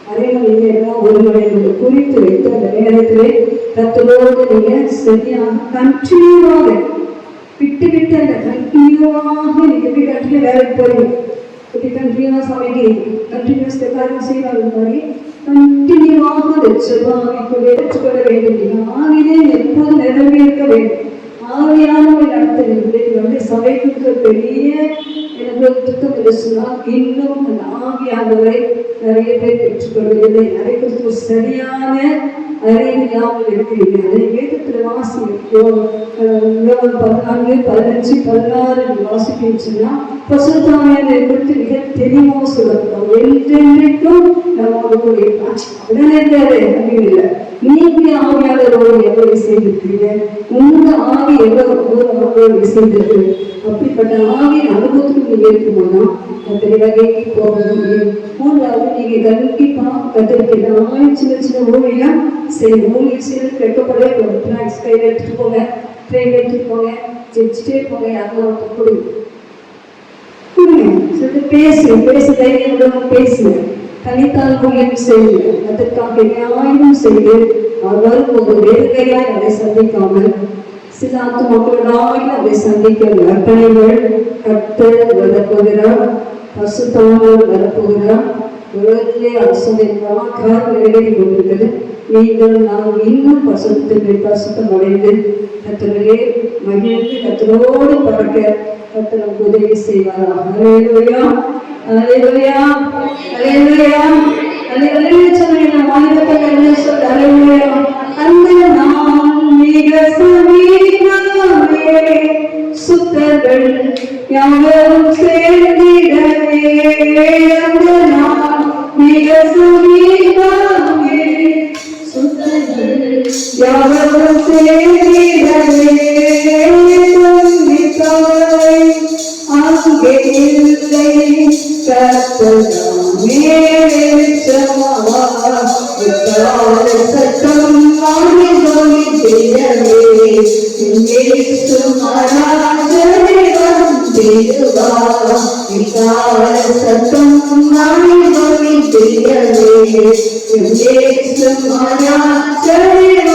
அதே மாதிரி நேரம் ஒரு மணி நேரம் குறித்து வைத்து அந்த நேரத்திலே கர்த்தரோடு நீங்க சரியாக கண்டினியூவாக விட்டு விட்டு அந்த கண்டினியூவாக நீங்க எப்படி கண்டினியூ வேலைக்கு போறீங்க, எப்படி கண்டினியூவா சமைக்கிறீங்க, கண்டினியூஸ் காரியம் செய்வாங்க மாதிரி கண்டினியூவாக செல்வாக்குள்ளே பெற்றுக்கொள்ள வேண்டும். ஆவிலே எப்போது நிரம்பி இருக்க வேண்டும். ஆவியானவை நடத்துகிறது சபைக்கு பெரிய எனக்கு துக்கம் சொன்னால் இன்னும் அந்த ஆவியானவரை நிறைய பேர் பெற்றுக்கொள்வதில்லை. நிறைய பேருக்கு சரியான அறிவில்லாமல் இருக்கிறீங்க. அதை வேதத்தில் வாசிக்கிறோம். 14, 15, 16 வாசிக்கின்றா பசுத்தாவியானவரை குறித்து மிக தெளிவாக சொல்லப்படும். என்றென்றைக்கும் நம்மோடு கூட உடனே இருக்காது அப்படின்னு இல்லை. நீங்க ஆவியாளரோடு எவ்வளவு செய்திருக்கிறீங்க, உங்க ஆவி எவ்வளவு செய்திருக்கு. அப்படிப்பட்ட ஆவியின் அனுபவத்துக்கு நீங்க இருக்கும்போது கர்த்தருடைய வகைக்கு போக முடியும். 3வது நீங்க கண்டிப்பா கர்த்தருக்கு சின்ன சின்ன ஊழியம் செய்யும். ஊழியம் செய்து கெட்டப்படவே பிளாக்ஸ் கையில் எடுத்துட்டு போங்க, ட்ரெயின் எடுத்துட்டு போங்க, ஜெயிச்சுட்டே போங்க. யாரும் கொடுங்க சொல்லிட்டு பேசு தைரியம் பேசுங்க. தனித்தால் ஊழியம் செய்யுங்க. அதற்காக நியாயம் செய்து அவர் வரும்போது வேறுகையாய் அதை சந்திக்காமல் சில ஆத்துமாக்களோடு அதை சந்திக்க அர்ப்பணிகள். கர்த்தர் வரப்போகிறார், பசுத்தானவர் வரப்போகிறார். உலகத்திலே அரசு நிறைவேறி கொண்டிருக்கிறது. நீங்கள் நாம் இன்னும் பசுத்தம் அடைந்து கர்த்தரையே மகிழ்ந்து கர்த்தரோடு பறக்க கர்த்தர் நமக்கு உதவி செய்வாராக. அல்லேலூயா, அல்லேலூயா, அல்லேலூயா, அல்லேலூயா. சொன்ன வாய்ப்பை சொல்ல அல்லேலூயா. அந்த நாம் மிக சமீபமே சுத்தர்கள் யாவரும் சேர்ந்திடவே. அந்த நாம் மிக சமீபமே சுத்தர்கள் யாவரும் சேர்ந்திடவே. அங்கே இல்லை கர்த்தராமே வெளிச்சமா சட்டம் ஆடி சொல்லிடவே. சட்டம் ஆடி சொல்லிடவே.